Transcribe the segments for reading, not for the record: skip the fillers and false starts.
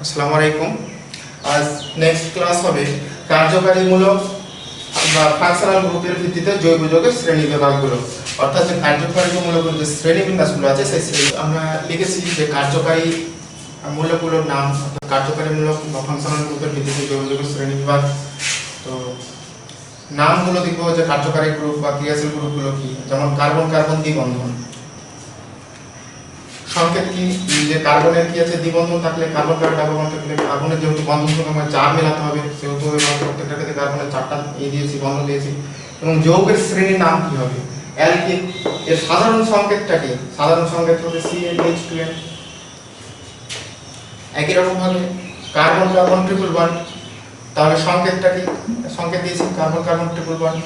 আসসালামু আলাইকুম। আজ নেক্সট ক্লাস হবে কার্যকারীমূলক বা ফাংশনাল গ্রুপের ভিত্তিতে জৈব যৌগের শ্রেণী বিভাগগুলো, অর্থাৎ যে কার্যকারীমূলক যে শ্রেণী বিন্যাসগুলো আছে সেই শ্রেণী আমরা লিখেছি যে কার্যকারী মূলকগুলোর নাম, অর্থাৎ কার্যকারীমূলক বা ফাংশনাল গ্রুপের ভিত্তিতে জৈব যৌগের শ্রেণী বিভাগ। তো নামগুলো দেখবো যে কার্যকারী গ্রুপ বা ক্রিয়াশীল গ্রুপগুলো কি, যেমন কার্বন কার্বন দ্বিবন্ধন। সংকেত কি, যে কার্বনের কি আছে দ্বিবন্ধন থাকলে কার্বন ডাবল বন্ধন থাকলে কার্বনের যেহেতু বন্ধন সংখ্যা আমরা 4 মেলাতে হবে, সেহেতু প্রত্যেকটা ক্ষেত্রে কার্বনের 4টা দিয়েছি, বন্ধন দিয়েছি। এবং যৌগের শ্রেণীর নাম কি হবে? অ্যালকিন, এর সাধারণ সংকেতটা কি? সাধারণ সংকেত হবে CnH2n। একই রকম ভাবে কার্বন কার্বন ট্রিপল বন্ড, তাহলে সংকেতটা কি? সংকেত দিয়েছি কার্বন কার্বন ট্রিপল বন্ড।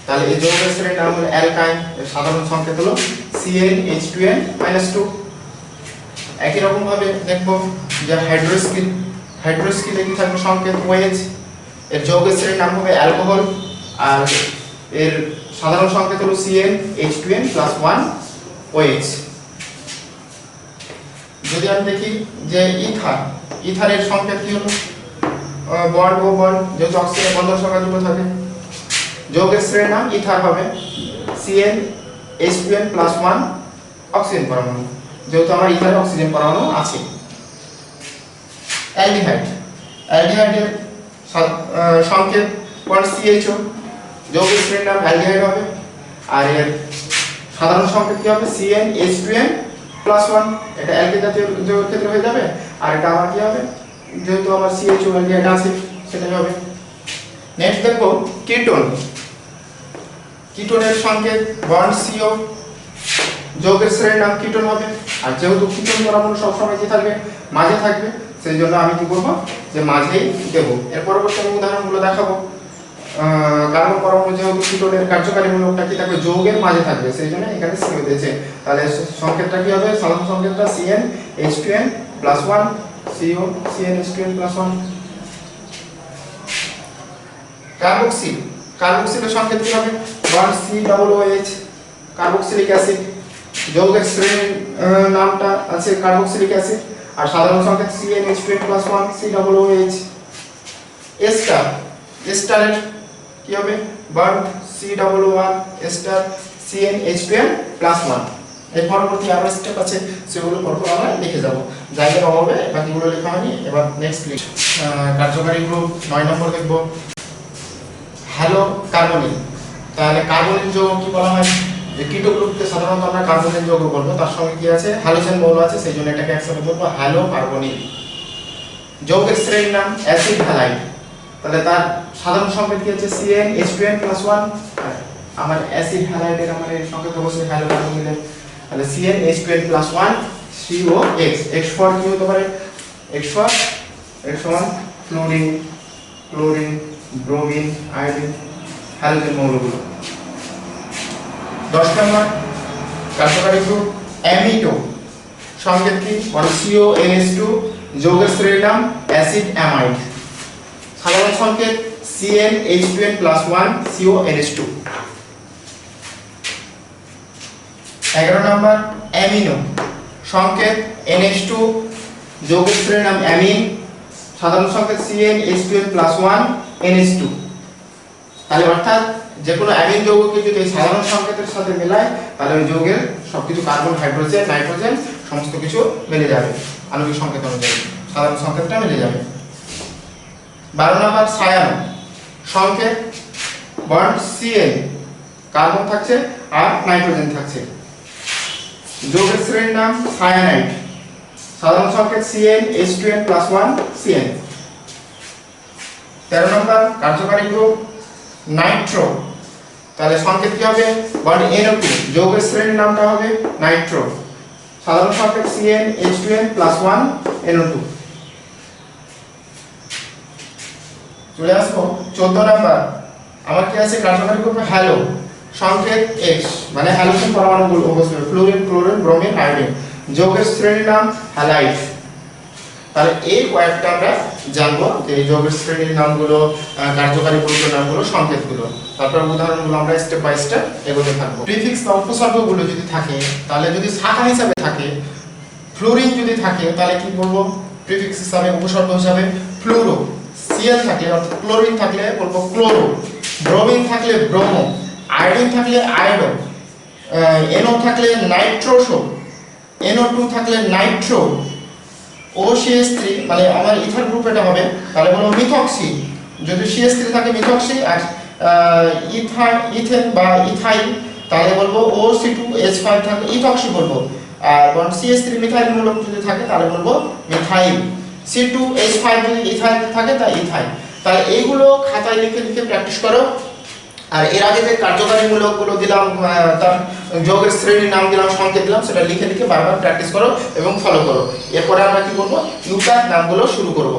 তাহলে এই যৌগের শ্রেণীর নাম হলো অ্যালকাইন, এর সাধারণ সংকেত হলো CnH2n-2। একই রকম ভাবে দেখবো যে হাইড্রোস্কিল, হাইড্রোস্কিলে কি থাকবে সংকেত OH, এর যৌগের শ্রেণীর নাম হবে অ্যালকোহল, আর এর সাধারণ সংকেত হলো CnH2n+1OH। যদি আমি দেখি যে ইথার, ইথারের সংকেত কি হলো বন্ড ও বন্ড, যেহেতু অক্সিজেনের বন্ধন সংখ্যা দুটো থাকে, যৌগের শ্রেণীর নাম ইথার হবে CnH2n+1 অক্সিজেন পরমাণু, যেহেতু আমার ইথারে অক্সিজেন পরমাণু আছে। অ্যালডিহাইড, অ্যালডিহাইডের সংকেত CHO, যৌগের শ্রেণীর নাম অ্যালডিহাইড হবে, আর এর সাধারণ সংকেত কি হবে CnH2n+1। এটা অ্যালকিন জাতীয় যৌগের ক্ষেত্রে হয়ে যাবে, আর এটা আমার কি হবে, যেহেতু আমার CHO অ্যালডিহাইড আছে সেটাই হবে। নেক্সট দেখো কিটোন, কিটোনের সংকেত CO, যৌগের শ্রেণীর নাম কিটোন হবে, আর যেহেতু কিটোন পরমাণু সবসময় কি থাকবে মাঝে থাকবে, সেই জন্য আমি কি করব যে মাঝেই দেব। এর পরবর্তী আমি উদাহরণগুলো দেখাবো। কার্বন পরমাণু যেহেতু কিটোনের কার্যকারীমূলকটা কি থাকবে যৌগের মাঝে থাকবে, সেই জন্য এখানে CO দিয়েছে। তাহলে সংকেতটা কি হবে, সাধারণ সংকেতটা CnH2n+1 CO, CnH2n+1। কার্বক্সিল, কার্বক্সিলের সংকেত কি হবে COOH, কার্বক্সিলিক অ্যাসিড, যৌগের শ্রেণীর নামটা আছে কার্বক্সিলিক অ্যাসিড, আর সাধারণ সংকেত CnH2n+1 COOH। এস্টার, এস্টারের কি হবে বন্ড COOR এস্টার CnH2n+1। এর পরবর্তী আরো স্টেপ আছে, সেগুলো পরপর আমরা লিখে যাব, জায়গার অভাবে বাকিগুলো লেখা হয়নি। এবার নেক্সট লিখ কার্যকারী গ্রুপ 9 নম্বর দেখব হ্যালো কার্বনিল। তাহলে কার্বনিল যৌগ কি বলা হয়, যে কিটো গ্রুপকে সাধারণত আমরা কার্বনিল যৌগ বলবো, তার সঙ্গে কি আছে হ্যালোজেন মৌল আছে, সেই জন্য এটাকে একসাথে বলবো হ্যালো কার্বনিল। যৌগের শ্রেণীর নাম অ্যাসিড হ্যালাইড, তাহলে তার সাধারণ সংকেত কি আছে CnH2n+1। আমার অ্যাসিড হ্যালাইডের আমার এই সংকেত অবশ্যই হ্যালো কার্বনিলের, তাহলে CnH2n+1 COX। X ফর কি হতে পারে, X for fluorine, chlorine, bromine, iodine, halogen মৌলগুলো। 10 নম্বর কার্যকারী গ্রুপ অ্যামিটো, সংকেত কি CONH2, যৌগের শ্রেণীর নাম অ্যাসিড অ্যামাইড, সাধারণ সংকেত CnH2n+1 CONH2। 11 নম্বর অ্যামিনো, সংকেত NH2, যৌগের শ্রেণীর নাম অ্যামিন, সাধারণ সংকেত CnH2n+1 NH2। তাহলে অর্থাৎ যে কোনো অ্যামিন যৌগকে যদি সাধারণ সংকেতের সাথে মেলায়, তাহলে ওই যৌগের সবকিছু কার্বন, হাইড্রোজেন, নাইট্রোজেন সমস্ত কিছু মিলে যাবে, আণবিক সংকেত অনুযায়ী সাধারণ সংকেতটা মিলে যাবে। 12 নম্বর সায়ানো, সংকেত বন্ড Cn, কার্বন থাকছে আর নাইট্রোজেন থাকছে, যৌগের শ্রেণীর নাম সায়ানাইড, সাধারণ সংকেত CnH2n+1 Cn। 13 নম্বর কার্যকারী গ্রুপ নাইট্রো, তাহলে সংকেত কি হবে বন্ড NO2, যৌগের শ্রেণীর নামটা হবে নাইট্রো, সাধারণ সংকেত CnH2n+1 NO2। চলে আসবো 14 নাম্বার, আমার কি আছে কার্যকারী গ্রুপ হ্যালো, সংকেত X, মানে হ্যালোজেন পরমাণুগুলো অবশ্যই ফ্লোরিন, ক্লোরিন, ব্রোমিন, আয়োডিন, যৌগের শ্রেণীর নাম হ্যালাইড। তাহলে এই কয়েকটা আমরা জানবো যে এই যৌগের শ্রেণীর নামগুলো, কার্যকারী গ্রুপের নামগুলো, সংকেতগুলো, তারপর উদাহরণগুলো আমরা স্টেপ বাই স্টেপ এগোতে থাকবো। প্রিফিক্স বা উপসর্গগুলো যদি থাকে, তাহলে যদি শাখা হিসাবে থাকে, ফ্লোরিন যদি থাকে তাহলে কি বলবো প্রিফিক্স হিসাবে উপসর্গ হিসাবে ফ্লুরো, সিএল থাকলে অর্থাৎ ক্লোরিন থাকলে বলবো ক্লোরো, ব্রোমিন থাকলে ব্রোমো, আয়োডিন থাকলে আয়োডো, NO থাকলে নাইট্রোসো, NO2 থাকলে নাইট্রো, OCH3 মানে আমার ইথার গ্রুপ এটা হবে তাহলে বলবো মিথক্সি, যদি CH3 থাকে মিথক্সি, আর ইথেন বা ইথাইল তাহলে বলবো OC2H5 থাকে ইথক্সি বলবো, আর CH3 মিথাইল মূলক যদি থাকে তাহলে বলবো মিথাইল, C2H5 যদি ইথাইল থাকে তা ইথাইল। তাহলে এইগুলো খাতায় লিখে লিখে প্র্যাকটিস করো। আর এর আগে যে কার্যকারী মূলকগুলো দিলাম, তার যৌগের শ্রেণীর নাম দিলাম, সংকেত দিলাম, সেটা লিখে লিখে বারবার প্র্যাকটিস করো এবং ফলো করো। এরপরে আমরা কি করব, ইউকার নামগুলো শুরু করব।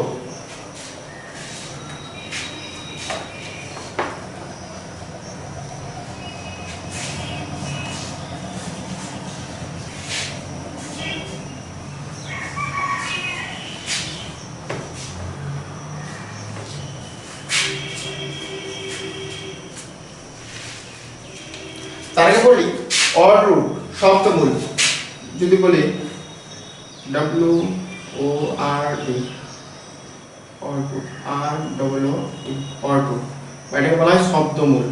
তার আগে বলি অড রুট সপ্তমূল, যদি বলি WORD এটাকে বলা হয় শব্দমূল।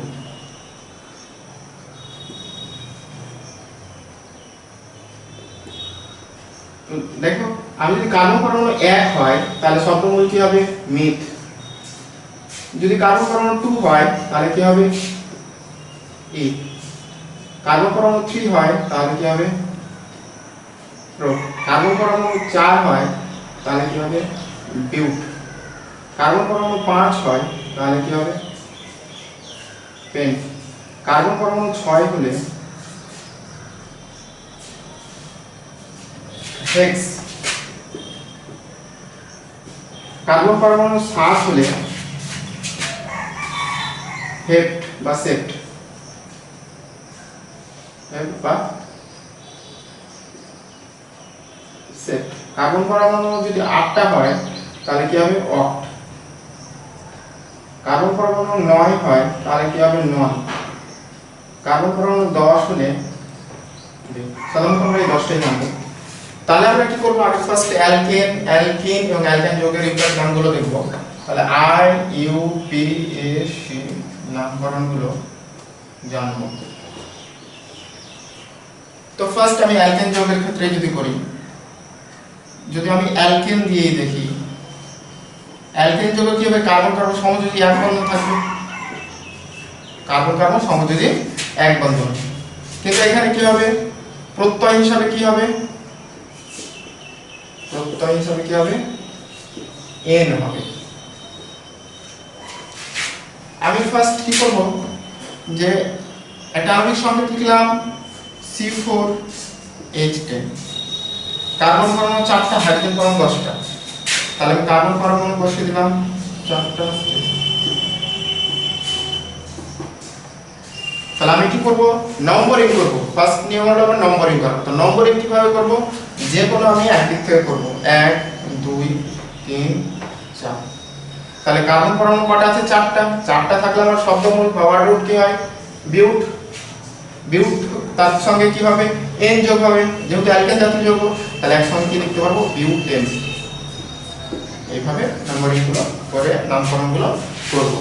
দেখো আমি যদি কার্বন পরমাণু 1 হয় তাহলে শব্দমূল কি হবে মিথ, যদি কার্বন পরমাণু 2 হয় তাহলে কি হবে ই, কার্বন পরমাণু 3 হয় তাহলে কি হবে প্রো, কার্বন পরমাণু 4 হয় তাহলে কি হবে বিউট, কার্বন পরমাণু 5 হয় তাহলে কি হবে পেন্ট, কার্বন পরমাণু 6 হলে হেক্স, কার্বন পরমাণু 7 হলে হেপ্ট বা সেপ্ট, বা সেট। কার্বন পরমাণু যদি 8টা হয় তাহলে কি হবে অক্ট, কার্বন পরমাণু 9 হয় তাহলে কি হবে নন, কার্বন পরমাণু 10 হলে সাধারণত আমরা এই 10টাই জানবো। তাহলে আমরা কি করব, আগে ফার্স্ট অ্যালকেন এবং অ্যালকেন যৌগের ইউনিট নামগুলো দেখব। তাহলে IUPAC নামকরণগুলো জানবো। তো ফার্স্ট আমি অ্যালকেন যৌগের ক্ষেত্রে যদি করি, যদি আমি অ্যালকেন দিয়েই দেখি, অ্যালকেন যৌগ কি হবে, কার্বন কার্বন সমযোজী এক বন্ধন থাকবে, কার্বন কার্বন সমযোজী এক বন্ধন, কিন্তু এখানে কি হবে প্রত্যয় হিসাবে কি হবে, প্রত্যয় হিসাবে কি হবে N হবে। আমি ফার্স্ট কি করব, যে একটা আণবিক সংকেত লিখলাম C4H10, কার্বন পরমাণু 4টা, হাইড্রোজেন পরমাণু 10টা, তাহলে আমি কার্বন পরমাণু বসিয়ে দিলাম 4টা। তাহলে আমি কি করব, নম্বরিং করব। ফার্স্ট নিয়ম হলো আমরা নম্বরিং করব। তো নম্বরিং কিভাবে করব, যে কোনো আমি একদিক থেকে করব, 1 2 3 4। তাহলে কার্বন পরমাণু কটা আছে, 4টা, 4টা থাকলে আমার শব্দমূল পাওয়ার রুট কি হয় বিউট, বিউট তার সঙ্গে কি হবে N যোগ হবে, যেহেতু অ্যালকেন জাতীয় যৌগ তাহলে একসঙ্গে কি লিখতে পারবো বিউটেন। এইভাবে নম্বরিং গুলো করে নামকরণগুলো করব।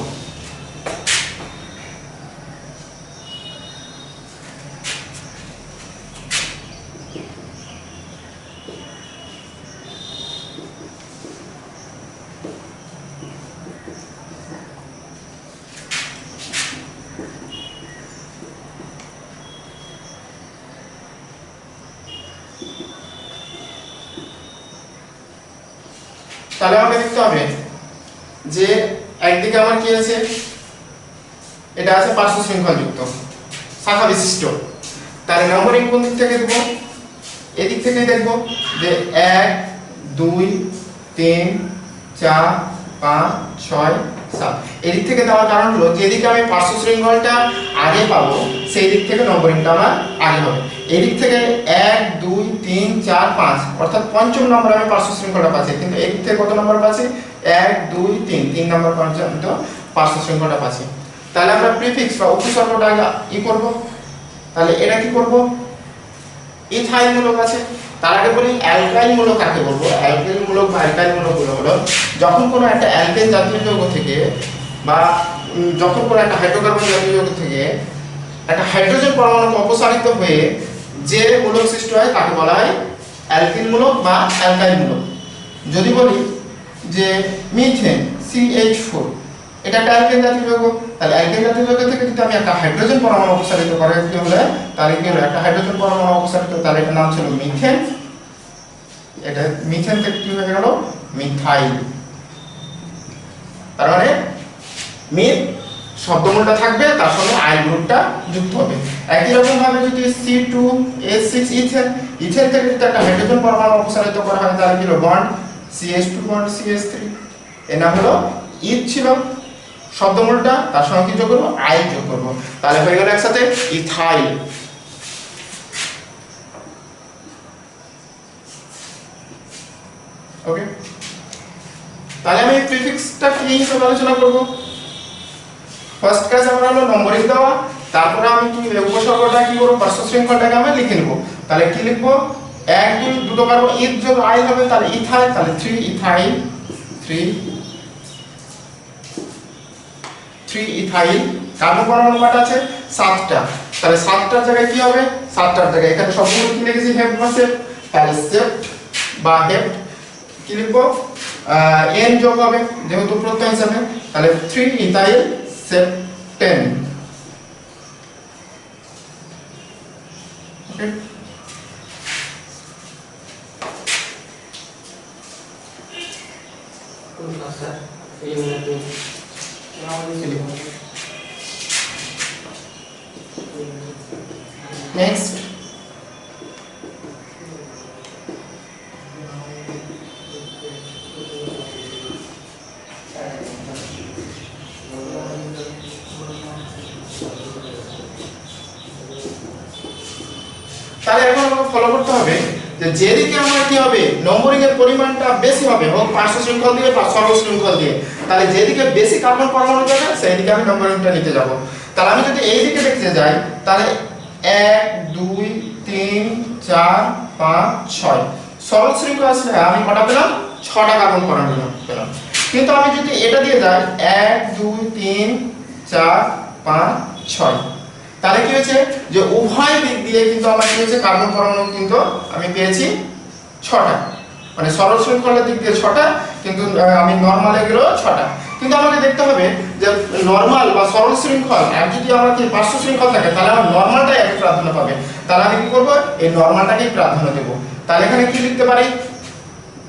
তাহলে আমাকে দেখতে হবে যে একদিকে আমার কি আছে, এটা আছে পার্শ্ব শৃঙ্খল যুক্ত শাখা বিশিষ্ট, তাহলে নম্বরিং কোন দিক থেকে দেব, এদিক থেকে দেখব যে 1 2 3 4 5 6 7, এদিক থেকে দেওয়ার কারণ হলো যেদিকে আমি পার্শ্ব শৃঙ্খলটা আগে পাবো সেই দিক থেকে নম্বরিংটা আমার আগে হবে। এদিক থেকে 1 2 3 4 5 অর্থাৎ পঞ্চম নম্বরে আমি পার্শ্ব শৃঙ্খলটা পাচ্ছি, কিন্তু এদিক থেকে কত নম্বর পাচ্ছি 1 2 3 3 নম্বর পর্যন্ত পার্শ্ব শৃঙ্খলটা পাচ্ছি। তাহলে আমরা প্রিফিক্স বা উপসর্গটা আগে করব। তাহলে এটা কি করব, ইথাইল মূলক আছে। তার আগে বলি অ্যালকাইল মূলক কাকে বলবো। অ্যালকাইল মূলক বা অ্যালকাইল মূলক হলো যখন কোনো একটা অ্যালকেন জাতীয় যৌগ থেকে বা যখন কোনো একটা হাইড্রোকার্বন জাতীয় যৌগ থেকে একটা হাইড্রোজেন পরমাণু অপসারিত হয়ে যে মূলক সৃষ্টি হয় তাকে বলা হয় অ্যালকিল মূলক বা অ্যালকাইল মূলক। যদি বলি যে মিথেন CH4 এটা একটা অ্যালকেন জাতীয় যৌগ, তাহলে অ্যালকেন জাতীয় যৌগ থেকে যদি আমি একটা হাইড্রোজেন পরমাণু অপসারিত করে কি হলে তাহলে কি হলো একটা হাইড্রোজেন পরমাণু অপসারিত, তাহলে এটার নাম ছিল মিথেন। এটা মিথেন থেকে কি হয়ে গেল মিথাইল। তার মানে মিথ শব্দমূলটা থাকবে, তার সঙ্গে আইল গ্রুপটা যুক্ত হবে। একই রকম ভাবে যদি C2H6 ইথেন, ইথেন থেকে যদি একটা হাইড্রোজেন পরমাণু অপসারিত করা হয় তাহলে কি হলো বন্ড CH2 বন্ড CH3, এর নাম হলো ইথ ছিল শব্দমূলটা, তার সঙ্গে কি যোগ করব আইল যোগ করব, তাহলে হয়ে গেল একসাথে ইথাইল। ওকে, তাহলে আমি প্রিফিক্সটা কি হিসেবে আলোচনা করব। ফার্স্ট কাজ আমরা হলো নম্বরিং দেওয়া, তারপরে আমি কি উপসর্গটা কি করব পার্শ্ব শৃঙ্খলটাকে আমি লিখে নেব। তাহলে কি লিখব 1 2 দুটো কার্বন ইথ যোগ আইল হবে, তাহলে ইথাইল, তাহলে 3 ইথাইল 3 ইথাইল। কার্বন পরমাণু কয়টা আছে 7টা, তাহলে 7টার জায়গায় কি হবে 7টার জায়গায় এখানে সবগুলো কি লিখেছি হেপ্ট বা সেপ্ট, তাহলে সেপ্ট বা হেপ্ট কি লিখব n যোগ হবে যেহেতু প্রত্যয় হিসাবে, তাহলে 3 ইথাইল সেপ্টেন। ওকে, নেক্সট তাহলে এখন আমাকে ফলো করতে হবে যে যেদিকে আমার কি হবে নম্বরিং এর পরিমাণটা বেশি হবে, হোক পার্শ্ব শৃঙ্খল দিয়ে বা সরল শৃঙ্খল দিয়ে, তাহলে যেদিকে বেশি কার্বন পরমাণু যাবে সেই দিকে আমি নম্বরিংটা নিতে যাব। তাহলে আমি যদি এই দিকে দেখতে যাই তাহলে 1 2 3 4 5 6 সরল শৃঙ্খল আসলে আমি কটা পেলাম 6টা কার্বন পরমাণু পেলাম। কিন্তু আমি যদি এটা দিয়ে যাই 1 2 3 4 5 6, তাহলে কি হয়েছে যে উভয় দিক দিয়ে কিন্তু আমার কি হয়েছে কার্বন পরমাণু কিন্তু আমি পেয়েছি 6টা, মানে সরল শৃঙ্খলের দিক দিয়ে 6টা, কিন্তু আমি নরমালে গেলেও 6টা। কিন্তু আমাকে দেখতে হবে যে নরমাল বা সরল শৃঙ্খল আর যদি আমার কি পার্শ্ব শৃঙ্খল থাকে তাহলে আমার নরমালটাই আগে প্রাধান্য পাবে, তাহলে আমি কি করব এই নরমালটাকেই প্রাধান্য দেব। তাহলে এখানে কি লিখতে পারি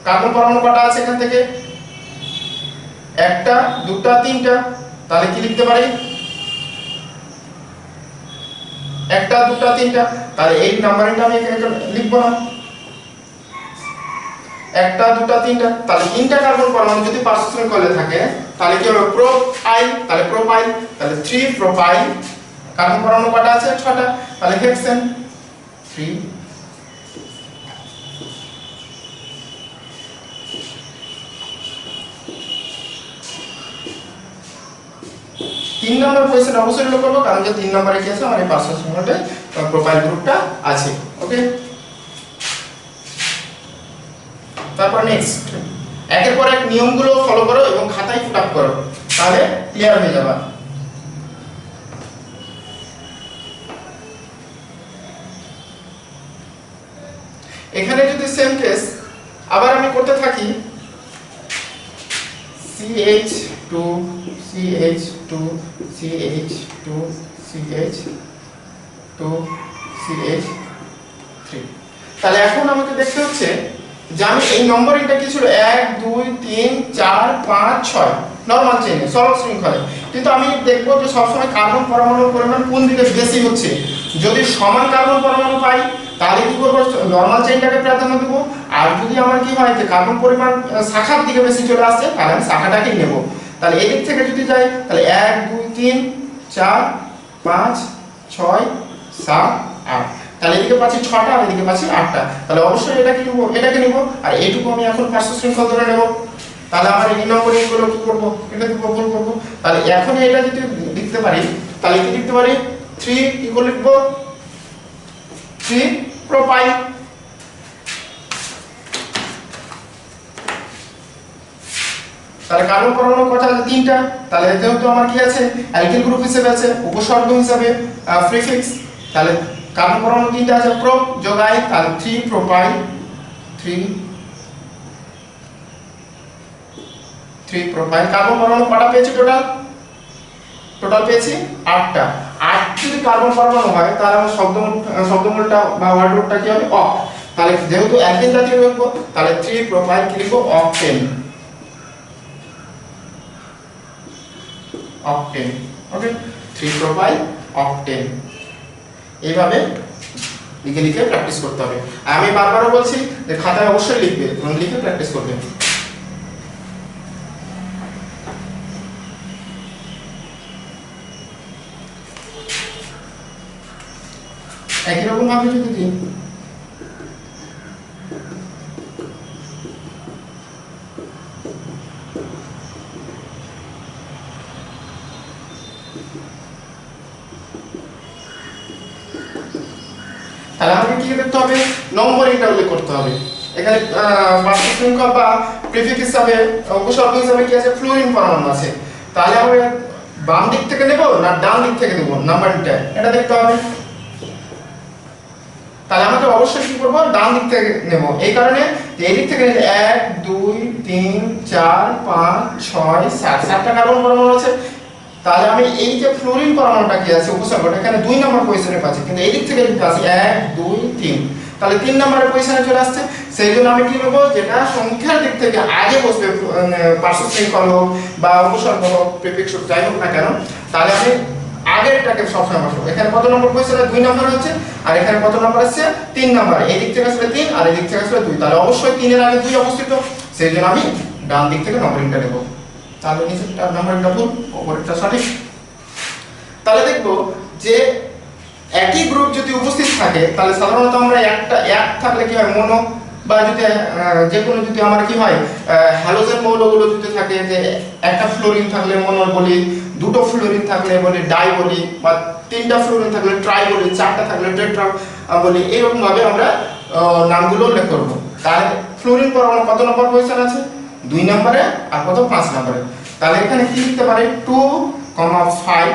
কার্বন পরমাণু কটা আছে এখান থেকে 1টা 2টা 3টা, তাহলে কি লিখতে পারি 1টা 2টা 3টা, তাহলে এই নাম্বারিংটা আমি এখানে লিখব না 1টা 2টা 3টা, তাহলে 3টা কার্বন পরমাণু যদি পার্শ্ব শৃঙ্খলে থাকে তাহলে কি হবে প্রোপাইল, তাহলে প্রোপাইল, তাহলে 3 প্রোপাইল। কার্বন পরমাণু কটা আছে 6টা, তাহলে হেক্সেন 3। তিন নম্বর কোশ্চেন অবশ্যই লক্ষ্য করবো কারণ যে 3 নম্বরে কি আছে আমার এই পার্শ্ব শৃঙ্খলে প্রোপাইল গ্রুপটা আছে। ওকে, তারপর নেক্সট একের পর এক নিয়মগুলো ফলো করো এবং খাতায় ফুট আপ করো, তাহলে ক্লিয়ার হয়ে যাবে। এখানে যদি সেম কেস আবার আমি করতে থাকি CH2 CH2 CH2 CH2 CH3, তাহলে এখন আমাকে দেখতে হচ্ছে যে আমি এই নম্বরিংটা কি ছিল 1 2 3 4 5 6 নরমাল চেইনে সরল শৃঙ্খলে, কিন্তু আমি দেখব যে সবসময় কার্বন পরমাণুর পরিমাণ কোন দিকে বেশি হচ্ছে। যদি সমান কার্বন পরমাণু পাই তাহলে কি করব নরমাল চেইনটাকে প্রাধান্য দেব, আর যদি আমার কি হয় যে কার্বন পরিমাণ শাখার দিকে বেশি চলে আসছে তাহলে আমি শাখাটাকেই নেব। তাহলে এই দিক থেকে যদি যাই তাহলে 1 2 3 4 5 6 7 8, তাহলে এদিকে পাচ্ছি 6টা আর এদিকে পাচ্ছি 8টা, তাহলে অবশ্যই এটাকে নিব এটাকে নিব, আর এইটুকু আমি এখন পার্শ্ব শৃঙ্খল ধরে নেব। তাহলে আমার এই নম্বরিং গুলো কি করব এটা দিব ভুল করব, তাহলে এখন এটা যদি লিখতে পারি তাহলে কি লিখতে পারি 3 কি করে লিখব 3 প্রোপাইল। তাহলে কার্বন পরমাণু কটা আছে? 3টা। তাহলে যেহেতু আমার কি আছে অ্যালকিল গ্রুপ হিসেবে আছে, উপসর্গ হিসেবে প্রিফিক্স, তাহলে কার্বন পরমাণু 3টা আছে, প্রো যোগ আই, তাহলে 3 প্রোপাইল, 3 প্রোপাইল। কার্বন পরমাণু কটা পেয়েছি টোটাল পেয়েছি 8টা। 8 যদি কার্বন পরমাণু হয় তাহলে আমার শব্দমূলটা বা ওয়ার্ড রুটটা কি হবে? অক। তাহলে যেহেতু অ্যালকিন জাতীয় লিখব তাহলে 3 প্রোপাইল কি লিখব? অকটেন। অকটেন। ওকে, 3 প্রোপাইল অকটেন। এইভাবে লিখে লিখে প্র্যাকটিস করতে হবে। আমি বারবারও বলছি যে খাতায় অবশ্যই লিখবে এবং লিখে প্র্যাকটিস করবে। একই রকম ভাবে যদি দিই তাহলে আমাকে কি করতে হবে? নম্বরিংটা উল্লেখ করতে হবে। এখানে পার্শ্ব শৃঙ্খল বা প্রিফিক্স হিসাবে উপসর্গ হিসাবে কি আছে? ফ্লোরিন পরমাণু আছে। তাহলে আমরা বাম দিক থেকে নেব না ডান দিক থেকে নেব নাম্বারিংটা, এটা দেখতে হবে। তাহলে আমাকে অবশ্যই কি করব? ডান দিক থেকে নেব। এই কারণে যে এই দিক থেকে নিলে 1 2 3 4 5 6 7 7টা কার্বন পরমাণু আছে। তাহলে আমি এই যে ফ্লোরিন পরমাণুটা কি আছে উপসর্গটা এখানে 2 নম্বর পজিশনে পাচ্ছি, কিন্তু এই দিক থেকে লিখতে আছে 1 2 3, তাহলে 3 নম্বরের পজিশনে চলে আসছে। সেই জন্য আমি কি নেব? যেটা সংখ্যার দিক থেকে আগে বসবে, পার্শ্ব শৃঙ্খল হোক বা উপসর্গ হোক প্রিফিক্স হোক যাই হোক না কেন, তাহলে আমি আগেরটাকে সবসময় বসাবো। এখানে কত নম্বর পজিশনে? 2 নম্বর হচ্ছে, আর এখানে কত নম্বর আছে? 3 নম্বর। এই দিক থেকে আসলে 3 আর এই দিক থেকে আসলে 2, তাহলে অবশ্যই 3 এর আগে 2 অবস্থিত। সেই জন্য আমি ডান দিক থেকে নম্বরিংটা নেব। তাহলে নিচেরটা নাম্বারটা ভুল, উপরেরটা সঠিক। তাহলে দেখব যে একই গ্রুপ যদি উপস্থিত থাকে তাহলে সাধারণত আমরা এক থাকলে কি হয়? মনো, বা যদি যে কোনো যদি আমার কি হয় হ্যালোজেন মৌলগুলো যদি থাকে, যে একটা ফ্লোরিন থাকলে মনো বলি, দুটো ফ্লোরিন থাকলে বলি ডাই বলি, বা 3টা ফ্লোরিন থাকলে ট্রাই বলি, 4টা থাকলে টেট্রা বলি। এরকম ভাবে আমরা নামগুলো উল্লেখ করব। তাহলে ফ্লোরিন পরমাণু কত নম্বর পজিশন আছে? 2 নম্বরে, আর কত? 5 নম্বরে। তাহলে এখানে কি লিখতে পারি? 2, 5।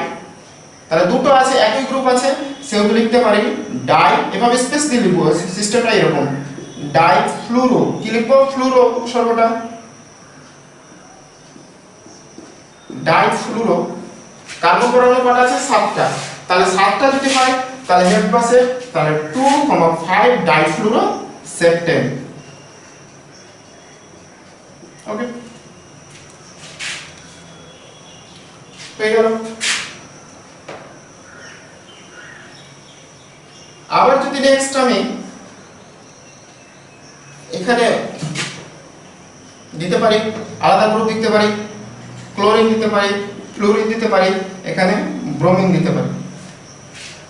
তাহলে দুটো আছে, একই গ্রুপ আছে, সেগুলো লিখতে পারি ডাই। এভাবে স্পেস দিয়ে লিখব, সিস্টেমটা এরকম। ডাই ফ্লুরো কি লিখব? Fluoro উপসর্গটা die fluoro. কার্বন পরমাণু কটা আছে? 7টা। তাহলে 7টা যদি হয় তাহলে হেড পাশে তাহলে 2, 5 ডাই ফ্লুরো সেপ্টেন। ওকে, হয়ে গেল। আবার যদি নেক্সট আমি এখানে দিতে পারি আলাদা গ্রুপ দিতে পারি, ক্লোরিন দিতে পারি, ফ্লুরিন দিতে পারি, এখানে ব্রোমিন দিতে পারি।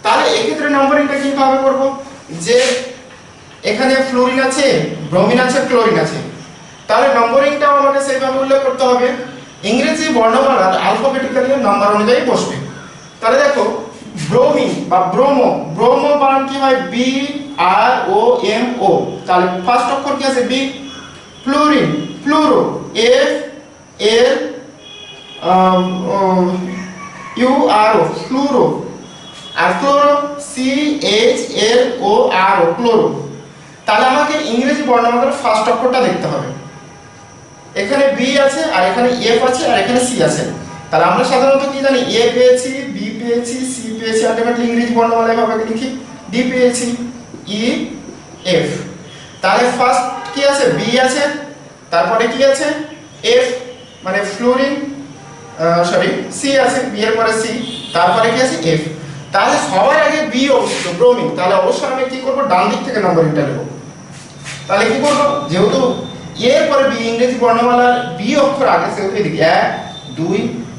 তাহলে এক্ষেত্রে নম্বরিংটা কিভাবে করব? যে এখানে ফ্লুরিন আছে, ব্রোমিন আছে, ক্লোরিন আছে, তাহলে নম্বরিংটাও আমাকে সেইভাবে উল্লেখ করতে হবে। ইংরেজি বর্ণমালার অ্যালফাবেটিক্যালি নাম্বার অনুযায়ী বসবে। তাহলে দেখো ব্রোমিন বা ব্রোমো বানান কি হয়? B R O M O. তাহলে ফার্স্ট অক্ষর কি আছে? B. Fluorine fluoro, F L U R O, fluoro. আর chloro, C H L O R O, chloro. তাহলে আমাকে ইংরেজি বর্ণমালার ফার্স্ট অক্ষরটা দেখতে হবে। এখানে বি আছে, আর এখানে এফ আছে, আর এখানে সি আছে। তাহলে আমরা সাধারণত কি জানি? এ পেয়েছি, বি পেয়েছি, সি পেয়েছি, আলটিমেটলি ইংরেজি বর্ণমালা এভাবে লিখি, ডি পেয়েছি, ই এফ। তাহলে ফার্স্ট কি আছে? বি আছে, তারপরে কি আছে? এফ মানে ফ্লোরিন, সরি সি আছে, বি এর পরে সি, তারপরে কি আছে? এফ। তাহলে সবার আগে বি অবস্থিত ব্রোমিন। তাহলে অবশ্যই আমি কি করব? ডান দিক থেকে নম্বরিংটা নেব। তাহলে কি করব? যেহেতু এর পরে বি ইংরেজি বর্ণমালার বি অক্ষর আগে, সেহেতু এদিকে 1 2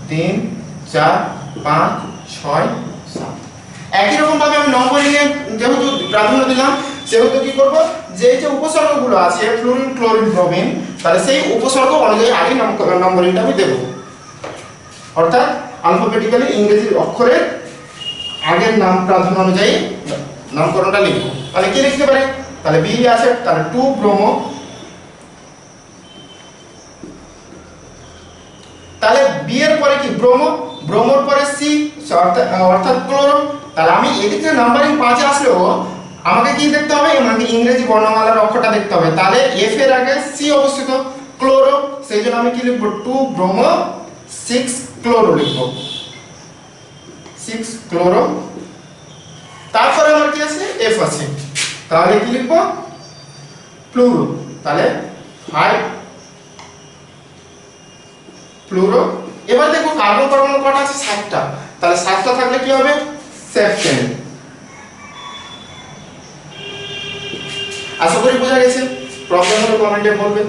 3 4 5 6 7। একই রকম ভাবে আমি নম্বরিং এ যেহেতু প্রাধান্য দিলাম, সেহেতু কি করব? যে উপসর্গগুলো আছে ফ্লুরিন, ক্লোরিন, ব্রোমিন, তাহলে সেই উপসর্গ অনুযায়ী আগে নম্বরিংটা আমি দেব। অর্থাৎ অ্যালফাবেটিক্যালি ইংরেজি অক্ষরের আগের নাম প্রাধান্য অনুযায়ী নামকরণটা লিখবো। তাহলে কি লিখতে পারি, তাহলে বি আছে, তাহলে 2 ব্রোমো, তাহলে বি এর পরে কি ব্রোমো, ব্রোমোর পরে সি অর্থাৎ ক্লোরো। তাহলে আমি এদিক থেকে নাম্বারিং 5 আসলেও আমাকে কি দেখতে হবে, মানে ইংরেজি বর্ণমালার অক্ষরটা দেখতে হবে। তাহলে এফ এর আগে সি অবস্থিত, ক্লোরো, সেই জন্য আমি কি লিখবো 2 ব্রোমো 6 ক্লোরো লিখবো, 6 ক্লোরো। তারপরে আমার কি আছে, এফ আছে, তাহলে কি লিখবো ফ্লুরো, তাহলে 5 ফ্লুরো। এবার দেখো কার্বন পরমাণু কটা আছে, 7টা, তাহলে 7টা থাকলে কি হবে, সেপ্টেন। আশা করি বোঝা গেছে, প্রবলেম হলে কমেন্টে বলবে।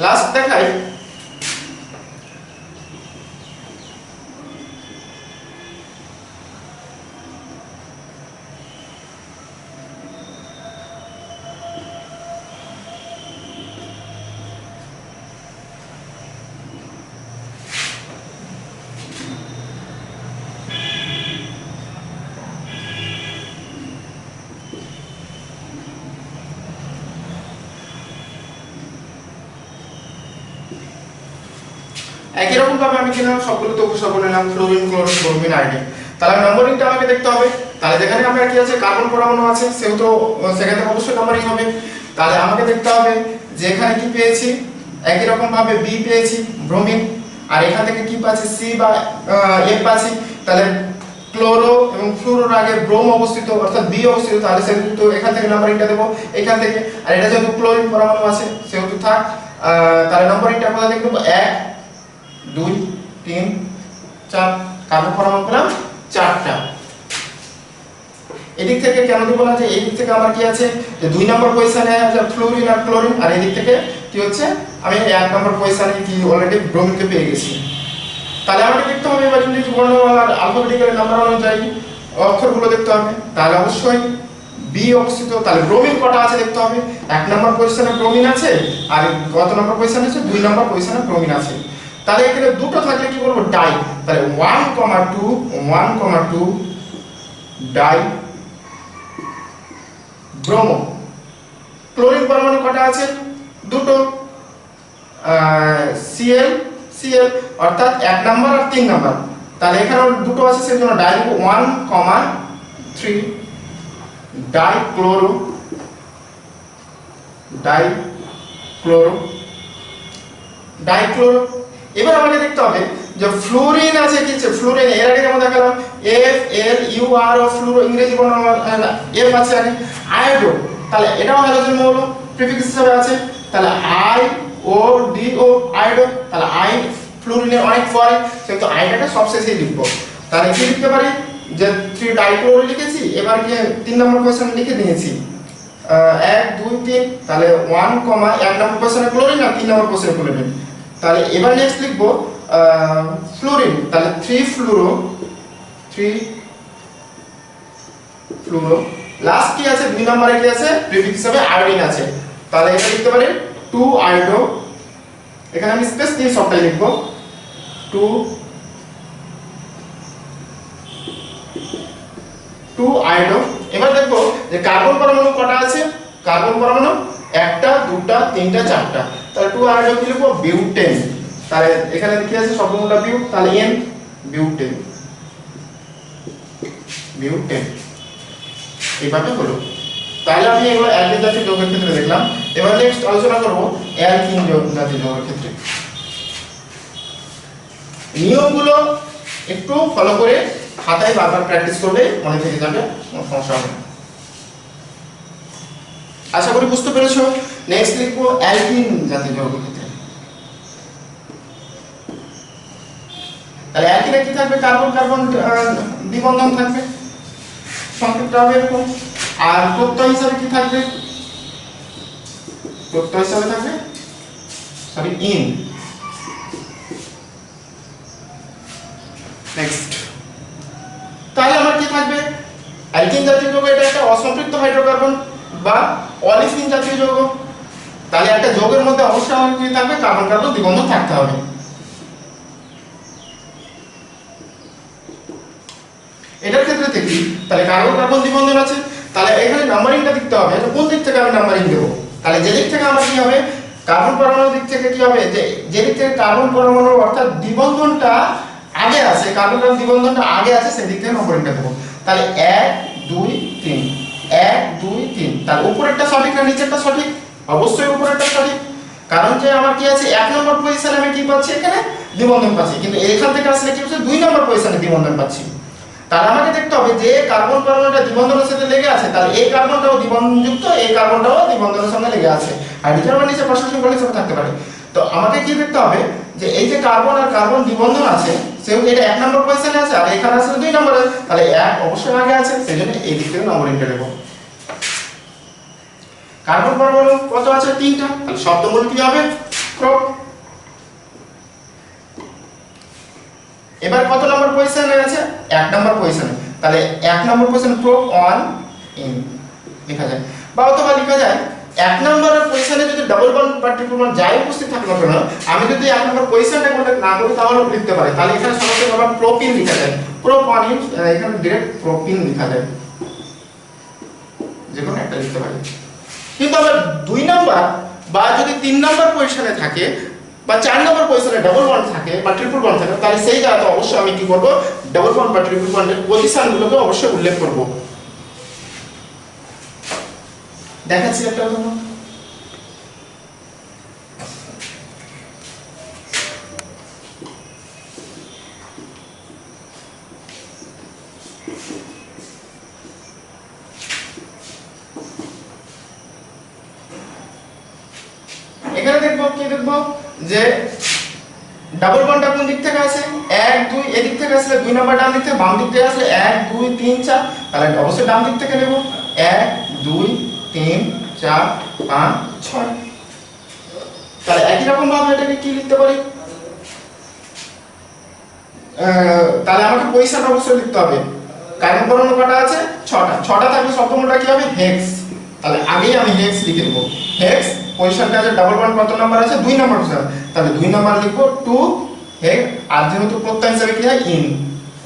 লাস্ট দেখাই, একই রকম ভাবে আমি কিনা সবগুলো তো উপসর্গ নিলাম, ফ্লোরিন, ক্লোরিন, ব্রোমিন, আয়োডিন। তাহলে নাম্বারিংটা আমাকে দেখতে হবে। তাহলে যেখানে আমরা কি আছে কার্বন পরমাণু আছে, সেহেতু সেখানে অবশ্যই নাম্বারিং হবে। তাহলে আমাকে দেখতে হবে যে এখানে কি পেয়েছি, একই রকম ভাবে বি পেয়েছি ব্রোমিন, আর এখান থেকে কি পাচ্ছি সি বা এফ পাচ্ছি। তাহলে ক্লোরো এবং ফ্লুরোর আগে ব্রোম অবস্থিত অর্থাৎ বি অবস্থিত, তাহলে সেহেতু এখান থেকে নাম্বারিংটা দেবো এখান থেকে। আর এটা যেহেতু ক্লোরিন পরমাণু আছে সেহেতু থাক, তাহলে নাম্বারিংটা কোথা থেকে দেবো, 1 2 3 4, কার্বন পরমাণু পেলাম 4টা। এদিক থেকে কেন দেবো না, যে এই দিক থেকে আমার কি আছে, যে 2 নম্বর পজিশনে আছে ফ্লোরিন আর ক্লোরিন, আর এই দিক থেকে কি হচ্ছে আমি 1 নম্বর পজিশনে কি অলরেডি ব্রোমিনকে পেয়ে গেছি। তাহলে আমাকে দেখতে হবে এবার ইংরেজি বর্ণমালার আলফাবেটিক্যাল নাম্বার অনুযায়ী অক্ষরগুলো দেখতে হবে। তাহলে অবশ্যই বি অবস্থিত, তাহলে ব্রোমিন কটা আছে দেখতে হবে, 1 নম্বর পজিশনে ব্রোমিন আছে, আর কত নম্বর পজিশনে আছে, 2 নম্বর পজিশনে ব্রোমিন আছে। তাহলে এখানে দুটো থাকলে কি বলবো, ডাই, তাহলে 1,2 ডাই ব্রোমো। ক্লোরিন পরমাণু কটা আছে, দুটো, সিএল সিএল অর্থাৎ 1 নাম্বার আর 3 নাম্বার। তাহলে এখানে দুটো আছে সেজন্য die 1,3 die chloro, die chloro, die chloro. এবার আমাকে দেখতে হবে যে ফ্লোরিন আছে কি আছে, ফ্লোরিন এর আগে যেমন দেখালাম F L U R O fluoro ইংরেজি বর্ণমালা এফ আছে আগে। আয়োডো, তাহলে এটাও হ্যালোজেন মৌল প্রিফিক্স হিসেবে আছে, তাহলে I O D O iodo. তাহলে আই ফ্লোরিনের অনেক পরে, সেহেতু আয়োডাটা সবশেষে লিখবো। তাহলে কি লিখতে পারি, যে 3 ডাইক্লোরো লিখেছি, এবার কি 3 নম্বর কোশ্চেন লিখে নিয়েছি 1 2 3, তাহলে 1, 1 নম্বর কোশ্চেনে ক্লোরিন আর 3 নম্বর কোশ্চেনে ক্লোরিন। তাহলে এবার নেক্সট লিখবো ফ্লোরিন, তাহলে 3 ফ্লুরো। লাস্ট কি আছে, 2 নম্বরে কি আছে, প্রিফিক্স হিসেবে আয়োডিন আছে। তাহলে এটা লিখতে পারি 2 আয়োডো, এখানে আমি স্পেস দিয়ে সবটাই লিখবো 2 আয়োডো। এবার দেখবো যে কার্বন পরমাণু কটা আছে, কার্বন পরমাণু 1টা 2টা 3টা 4টা। তাহলে 2 আয়োডো কি লিখবো, বিউটেন। তাহলে এখানে কি আছে শব্দমূলটা বিউ, তাহলে এন বিউটেন, বিউটেন এইভাবে হলো। তাহলে আমি এগুলো অ্যালকিন জাতীয় যৌগের ক্ষেত্রে দেখলাম। এবার নেক্সট আলোচনা করব অ্যালকিন জাতীয় যৌগের ক্ষেত্রে। নিয়মগুলো একটু ফলো করে খাতায় বারবার প্র্যাকটিস করলে মনে থেকে যাবে, কোনো সমস্যা হবে না। আশা করি বুঝতে পেরেছো। নেক্সট লিখবো অ্যালকিন জাতীয় যৌগের ক্ষেত্রে। তাহলে অ্যালকিনে কি থাকবে, কার্বন কার্বন দ্বিবন্ধন থাকবে, সংক্ষিপ্ত হবে এরকম। আর প্রত্যয় হিসাবে কি থাকবে, প্রত্যয় হিসাবে থাকবে ইন। নেক্সট তাহলে আমার কি থাকবে, অ্যালকিন জাতীয় যৌগ, এটা একটা অসম্পৃক্ত হাইড্রোকার্বন বা অলিফিন জাতীয় যৌগ। তাহলে একটা যৌগের মধ্যে অবশ্যই আমাকে কি থাকবে, কার্বন কার্বন দ্বিবন্ধন থাকতে হবে। এটার ক্ষেত্রে দেখি তাহলে কার্বন কার্বন দ্বিবন্ধন আছে, তাহলে এখানে নাম্বারিংটা দেখতে হবে কোন দিক থেকে আমি নাম্বারিং দেব। তাহলে যে দিক থেকে আমার কি হবে, কার্বন পরমাণুর দিক থেকে কি হবে, যে দিক থেকে কার্বন পরমাণু অর্থাৎ দ্বিবন্ধনটা আগে আছে, কার্বন কার্বন দ্বিবন্ধনটা আগে আছে সেই দিক থেকে নম্বরিংটা দেব। তাহলে 1 2 3 1 2 3, তার উপরেরটা সঠিক না নিচেরটা সঠিক? অবশ্যই উপরেরটা সঠিক, কারণ যে আমার কি আছে 1 নম্বর পজিশনে আমি কি পাচ্ছি, এখানে দ্বিবন্ধন পাচ্ছি, কিন্তু এখান থেকে আসলে কি হচ্ছে 2 নম্বর পজিশনে দ্বিবন্ধন পাচ্ছি। তাহলে আমাকে দেখতে হবে যে কার্বন পরমাণুটা দ্বিবন্ধনের সাথে লেগে আছে, তাহলে এই কার্বনটাও দ্বিবন্ধনযুক্ত, এই কার্বনটাও দ্বিবন্ধনের সঙ্গে লেগে আছে, আর নিচে আমার নিচে পার্শ্ব সংখ্যা হিসেবে থাকতে পারে। তো আমাকে কি দেখতে হবে যে এই যে কার্বন আর কার্বন দ্বিবন্ধন আছে, সেও এটা 1 নম্বর পজিশনে আছে, আর এখানে আছে 2 নম্বরে, তাহলে 1 অবশ্যই আগে আছে, সেজন্য এই দিক থেকে নম্বরিংটা দেব। কার্বন পরমাণু কত আছে, 3টা, তাহলে শব্দমূল কি হবে, প্রোপ। এবার কত নম্বর পজিশনে আছে, 1 নম্বর পজিশনে, তাহলে 1 নম্বর পজিশন প্রোপ অন ইন লেখা যায়, বা অথবা লেখা যায় 1 নম্বরের পজিশনে যদি ডাবল বন্ড বা ট্রিপল বন্ড যাই উপস্থিত থাকে না কেন, আমি যদি 1 নম্বর পজিশনটা কন্টাক্ট না করি তাহলেও লিখতে পারি, তাহলে এখানে সরাসরি আবার প্রোপিন লেখা যায়, প্রোপ অন ইন, এখানে ডাইরেক্ট প্রোপিন লেখা যায়, যে কোনো একটা লিখতে পারি। কিন্তু আবার 2 নাম্বার বা যদি 3 নাম্বার পজিশনে থাকে বা 4 নম্বর পজিশনে ডাবল বন্ড থাকে বা ট্রিপল বন্ড থাকে, তাহলে সেই জায়গাতে অবশ্যই আমি কি করব, ডাবল বন্ড বা ট্রিপল বন্ডের পজিশনগুলোকে অবশ্যই উল্লেখ করব। দেখাচ্ছি একটা উদাহরণ। এখানে দেখব কি দেখব যে ডাবল বন্ডটা কোন দিক থেকে আছে, 1 2 এদিক থেকে আসলে 2 নাম্বার ডান দিক থেকে, বাম দিক থেকে আসলে 1 2 3 4, তাহলে অবশ্যই ডান দিক থেকে নেব, 1 2 3 4 5 6। তাহলে একই রকম ভাবে এটাকে কি লিখতে পারি, তাহলে আমাকে পজিশন অবশ্যই লিখতে হবে। কার্বন পরমাণু কটা আছে, 6টা থাকলে শব্দমূলটা কি হবে, হেক্স। তাহলে আগেই আমি হেক্স লিখে দেব, হেক্স পজিশনটা আছে, ডাবল বন্ড কত নাম্বার আছে, 2 নাম্বার পজিশন, তাহলে 2 নাম্বার লিখব 2 হেক্স, আর যেহেতু প্রত্যয় হিসাবে কি হয় ইন,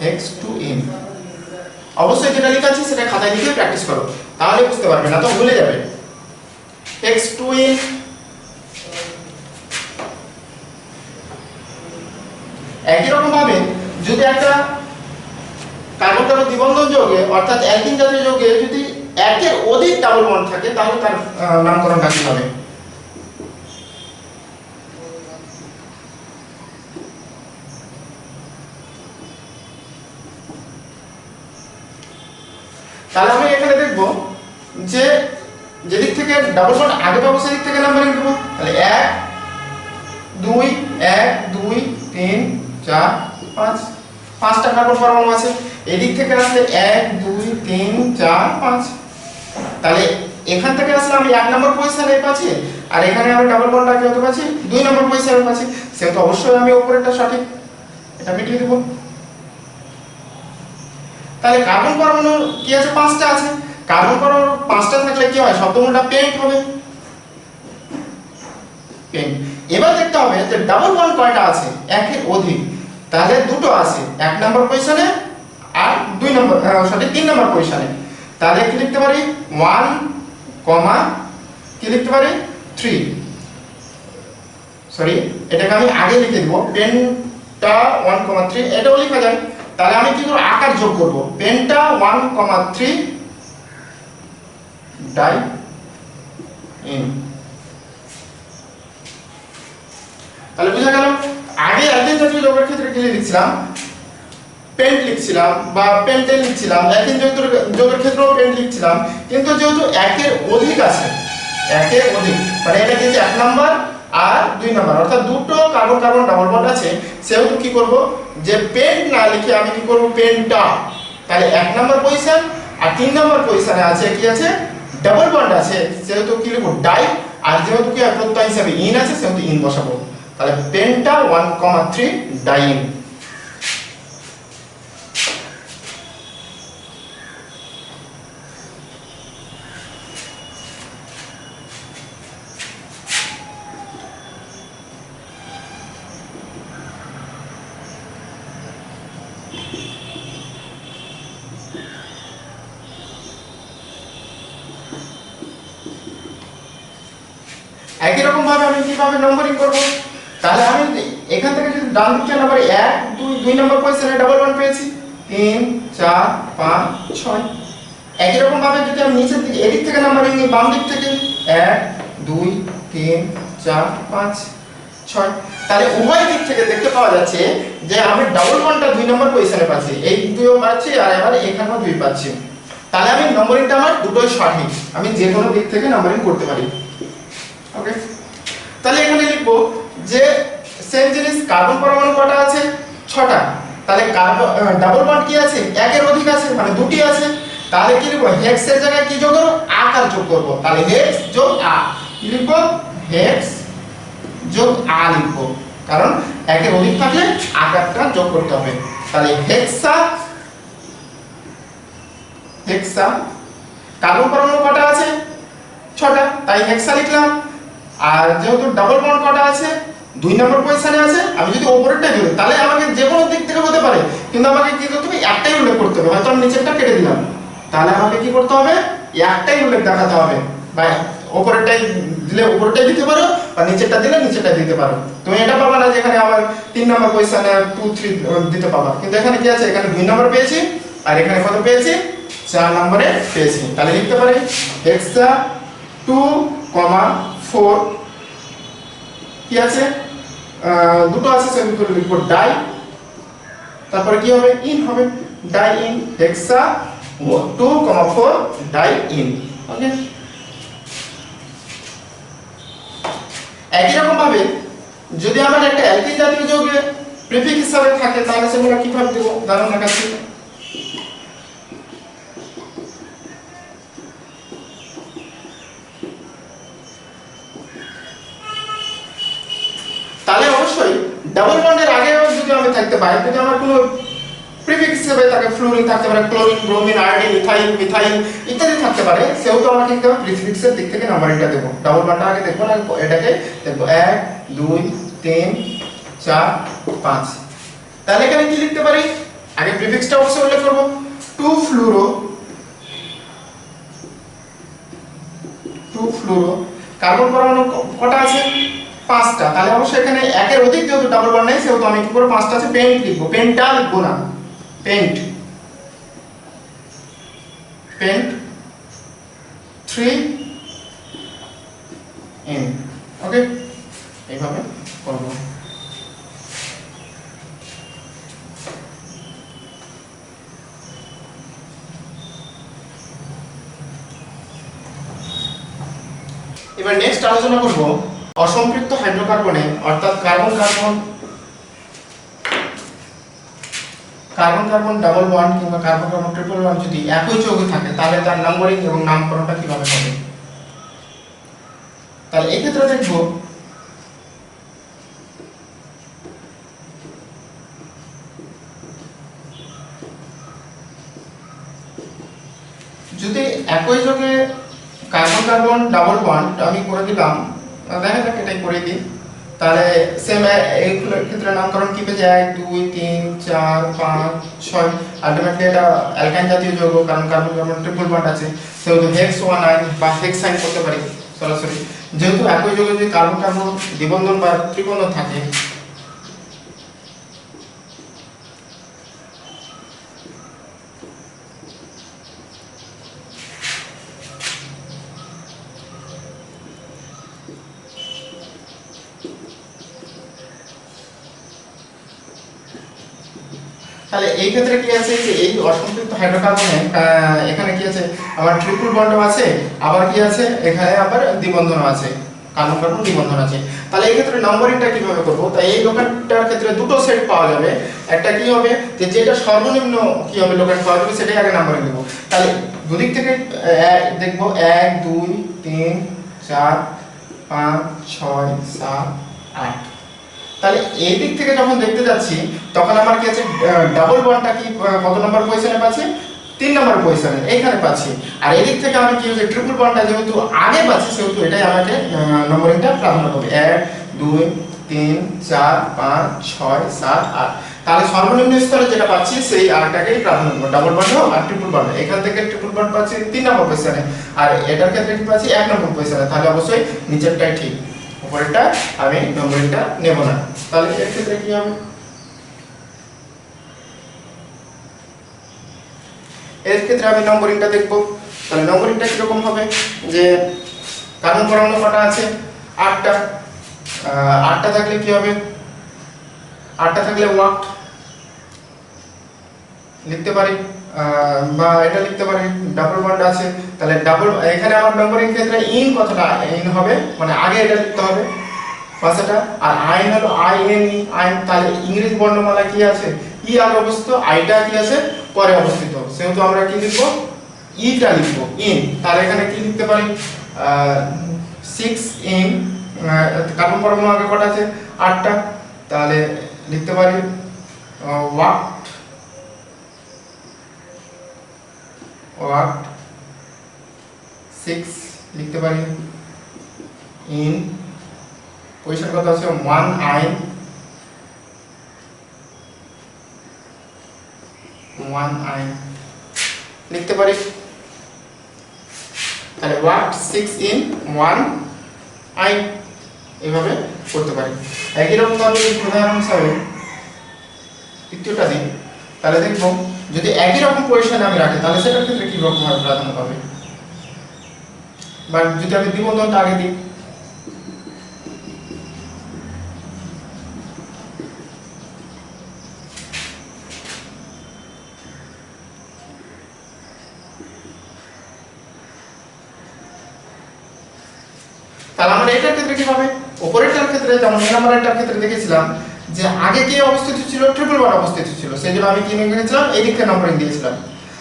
হেক্স 2 ইন। অবশ্যই যেটা লেখা আছে সেটা খাতায় লিখে প্র্যাকটিস করো, তাহলে বুঝতে পারবে, না তো ভুলে যাবে। Hex 2 in. একই রকম ভাবে যদি একটা কার্বন কার্বন দ্বিবন্ধন যৌগে অর্থাৎ অ্যালকিন জাতীয় যৌগে যদি একের অধিক ডাবল বন্ড থাকে, তাহলে তার নামকরণটা কি হবে। তাহলে আমি এখানে দেখব যে যেদিক থেকে ডাবল বন্ড আগে পাবো সেদিক থেকে নাম্বারিং দেব। তাহলে 1 2 1 2 3 4 5, 5টা কার্বন পরমাণু আছে, এদিক থেকে আসলে 1 2 3 4 5, তাহলে এখান থেকে আসলে আমি 1 নম্বর পজিশনে পাচ্ছি, আর এখানে আমি ডাবল বন্ডটা কি হতে পাচ্ছি, 2 নম্বর পজিশনে পাচ্ছি, সেটা অবশ্যই আমি উপরেরটা সঠিক, এটা মিটিয়ে দেব। তাহলে কার্বন পরমাণু কি আছে, 5টা আছে, কার্বন পরমাণু 5টা থাকলে কি হয়, শব্দমূলটা পেন্ট হবে, পেন্ট। এবার দেখতে হবে যে ডাবল বন্ড কয়টা আছে, একের অধিক, তাহলে দুটো আছে, 1 নম্বর পজিশনে আর 2 নম্বর সরি 3 নম্বর পজিশনে, তাহলে কি লিখতে পারি 1 কমা কি লিখতে পারি 3, সরি এটাকে আমি আগে লিখে দেব, পেন্টা 1 3, এটাও লেখা যায়। তাহলে আমি কি করব, আকার যোগ করব, পেন্টা 1 3 ডাই ইন। তাহলে বুঝা গেল, আগে অ্যালকিন জাতীয় যৌগের ক্ষেত্রে কি লিখছিলাম, পেন্ট লিখছিলাম বা পেন্টেন লিখছিলাম, অ্যালকিন যৌগের ক্ষেত্রেও পেন্ট লিখছিলাম, কিন্তু যেহেতু একের অধিক আছে, একের অধিক মানে এটা কি 1 নাম্বার আর 2 নাম্বার অর্থাৎ দুটো কার্বন কার্বন ডাবল বন্ড আছে, সেহেতু কি করব যে পেন্ট না লিখে আমি কি করব পেন্টা, তাহলে 1 নাম্বার পজিশন আর 3 নাম্বার পজিশনে আছে কি আছে, ডাবল বন্ড আছে, সেহেতু কি লিখব ডাই, আর যেহেতু কি প্রত্যয় হিসাবে ইন আছে সেহেতু ইন বসাবো, তাহলে পেন্টা 1 3 ডাইন। একই রকম ভাবে আমি কিভাবে নম্বরিং করব, তাহলে আমি এখান থেকে যদি ডান দিকে নাম্বার 1 2 নম্বর পজিশনে ডাবল ওয়ান পেয়েছি 3 4 5 6। একই রকম ভাবে যদি আমি নিচের দিকে এদিক থেকে নাম্বারিং নিই বাম দিক থেকে 1 2 3 4 5 6, তাহলে উভয় দিক থেকে দেখতে পাওয়া যাচ্ছে যে আমি ডাবল ওয়ানটা 2 নম্বর পজিশনে পাচ্ছি, এই দুটো পাচ্ছি আর এবার এখানেও 2 পাচ্ছি। তাহলে আমি নম্বরিংটা আমার দুটোই সঠিক, আমি যে কোনো দিক থেকে নম্বরিং করতে পারি। ওকে, তাহলে এখানে লিখব যে সেম জিনিস কার্বন পরমাণু কটা আছে 6টা, তাহলে কার্বন ডাবল বন্ড কি আছে একের অধিক আছে মানে দুটি আছে, তাহলে কি লিখব হেক্স এর জায়গায় কি যোগ করব আকার যোগ করব, তাহলে হেক্স যোগ আ কি লিখব হেক্স যোগ আ লিখব, কারণ একের অধিক থাকলে আকারটা যোগ করতে হবে। তাহলে হেক্সা হেক্সা কার্বন পরমাণু কটা আছে 6টা, তাই হেক্সা লিখলাম। আর যেহেতু ডাবল বন্ড কটা আছে 2 নম্বর পজিশনে আছে, আমি যদি উপরেরটাই ধরি তাহলে আমাকে যে কোনো দিক থেকে হতে পারে, কিন্তু আমাকে কি করতে হবে একটাই উল্লেখ করতে হবে, হয়তো আমি নিচেরটা কেটে দিলাম, তাহলে আমাকে কি করতে হবে একটাই উল্লেখ দেখাতে হবে, বা উপরেরটাই দিলে উপরেরটাই দিতে পারো বা নিচেরটা দিলে নিচেরটা দিতে পারো। তুমি এটা পাবা না যেখানে আবার 3 নম্বর পজিশনে 2 3 দিতে পাবা, কিন্তু এখানে কি আছে এখানে 2 নম্বর পেয়েছি আর এখানে কত পেয়েছি 4 নম্বরে পেয়েছি, তাহলে লিখতে পারি হেক্সা 2, 4 কি আছে দুটো আছে সেগুলো লিখব ডাই, তারপরে কি হবে ইন হবে die in hexa 2, 4 die in. ওকে, একই রকম ভাবে যদি আমার একটা অ্যালকিন জাতীয় যৌগে প্রিফিক্স হিসাবে থাকে তাহলে সেগুলো কিভাবে দেব উদাহরণ দেখাচ্ছি। তাহলে অবশ্যই ডাবল বন্ডের আগে যদি আমি থাকতে পাই, যদি আমার কোনো প্রিফিক্স হিসেবে থাকে ফ্লোরিন থাকতে পারে, chlorine bromine iodine ethyl methyl ইত্যাদি থাকতে পারে, সেহেতু আমাকে কি হবে প্রিফিক্সের দিক থেকে নাম্বারিংটা দেব, ডাবল বন্ডটা আগে দেখব না এটাকে দেখব 1 2 3 4 5। তাহলে এখানে কি লিখতে পারি আগে প্রিফিক্সটা অবশ্যই উল্লেখ করব 2 ফ্লুরো কার্বন পরমাণু কটা আছে 5টা, তাহলে অবশ্যই এখানে একের অধিক যেহেতু ডাবল বন্ড নেই সেহেতু আমি কি করব 5টা আছে পেন্ট লিখব, পেন্টা লিখব না পেন্ট 3 n। ওকে, এইভাবে করব। এবার নেক্সট আলোচনা করব অসম্পৃক্ত হাইড্রোকার্বনে, অর্থাৎ কার্বন কার্বন ডাবল বন্ড কিংবা কার্বন ট্রিপল বন্ড যদি একই যৌগে থাকে তাহলে তার নম্বরিং এবং নামকরণটা কিভাবে হবে। তাহলে এই ক্ষেত্রে দেখব যদি একই যৌগে কার্বন ডাবল বন্ড আমি করে দিলাম, দেখা যাক এটাই করে দিই, তাহলে সেম এইগুলোর ক্ষেত্রে নামকরণ কি পেয়েছে 1 2 3 4 5 6, আলটিমেটলি এটা অ্যালকাইন জাতীয় যৌগ, কারণ কার্বন ট্রিপল বন্ড আছে সেহেতু হেক্স 1 আয়ন বা হেক্সাইন করতে পারি সরাসরি, যেহেতু একই যৌগে যদি কার্বন দ্বিবন্ধন বা ত্রিবন্ধন থাকে। তাহলে এই ক্ষেত্রে কি আছে যে এই অসম্পৃক্ত হাইড্রোকার্বনে এখানে কি আছে আমার ট্রিপল বন্ডও আছে, আবার কি আছে এখানে আবার দ্বিবন্ধনও আছে, কার্বন দ্বিবন্ধন আছে। তাহলে এই ক্ষেত্রে নম্বরিংটা কিভাবে করব, তাই এই লোকেনটার ক্ষেত্রে দুটো সেট পাওয়া যাবে, একটা কি হবে যে যেটা সর্বনিম্ন কি হবে লোকেন পাওয়া যাবে সেটাই আগে নাম্বারিং দেব। তাহলে দুদিক থেকে দেখব 1 2 3 4 5 6 7 8। তাহলে এই দিক থেকে যখন দেখতে যাচ্ছি তখন আমার কি আছে ডাবল বন্ডটা কি কত নম্বর পজিশনে পাচ্ছি 3 নম্বর পজিশনে এইখানে পাচ্ছি, আর এই দিক থেকে আমি কি হচ্ছে ট্রিপল বন্ডটা যেহেতু আগে পাচ্ছি সেহেতু এটাই আমাকে নম্বরিংটা প্রাধান্য পাবে 1 2 3 4 5 6 7 8। তাহলে সর্বনিম্ন স্তরে যেটা পাচ্ছি সেই আরটাকেই প্রাধান্য দেব, ডাবল বন্ড হোক আর ট্রিপল বন্ড, এখান থেকে ট্রিপল বন্ড পাচ্ছি 3 নম্বর পজিশনে আর এটার ক্ষেত্রে কি পাচ্ছি 1 নম্বর পজিশনে, তাহলে অবশ্যই নিচেরটাই ঠিক। উপরেরটা আমি নম্বরিংটা নেব না। তাহলে এর ক্ষেত্রে কি হবে, এর ক্ষেত্রে আমি নম্বরিংটা দেখব। তাহলে নম্বরিংটা কিরকম হবে, যে কার্বন পরমাণু কটা আছে, 8টা। 8টা থাকলে কি হবে, 8টা থাকলে ওয়াট লিখতে পারি, বা এটা লিখতে পারি ডাবল বন্ড আছে। তাহলে ডাবল, এখানে আমার নম্বরিং ক্ষেত্রে ইন কথাটা ইন হবে, মানে আগে এটা লিখতে হবে ভাষাটা, আর আইন হলো আইন। তাহলে ইংরেজি বর্ণমালা কি আছে, ই আগে অবস্থিত, আইটা কি আছে পরে অবস্থিত, সেহেতু আমরা কি লিখবো, ইটা লিখবো ইন। তাহলে এখানে কি লিখতে পারি, 6 ইন, কার্বন পরমাণু আগে কটা আছে, 8টা। তাহলে লিখতে পারি ওয়াট 6 লিখতে পারি ইন, পয়সার কথা আছে 1 আইন, 1 আইন লিখতে পারি। তাহলে ওয়াট 6 ইন 1 আইন, এইভাবে করতে পারি। একই রকম ভাবে উদাহরণ হিসাবে তৃতীয়টা দিই। তাহলে দেখবো যদি একই রকম পজিশনে আমি রাখি তাহলে সেটার ক্ষেত্রে কি রকম ভাবে প্রাধান্য পাবে, বা যদি আমি দ্বিবন্ধনটা আগে দিই, তাহলে আমরা এটার ক্ষেত্রে কি হবে, উপরেরটার ক্ষেত্রে যেমন এই নাম্বারটার ক্ষেত্রে দেখেছিলাম যে আগে কে অবস্থিত ছিল, ট্রিপল ওয়ান অবস্থিত ছিল, সেই জন্য আমি কি নিয়েছিলাম, এই দিকটা নম্বরিং দিয়েছিলাম।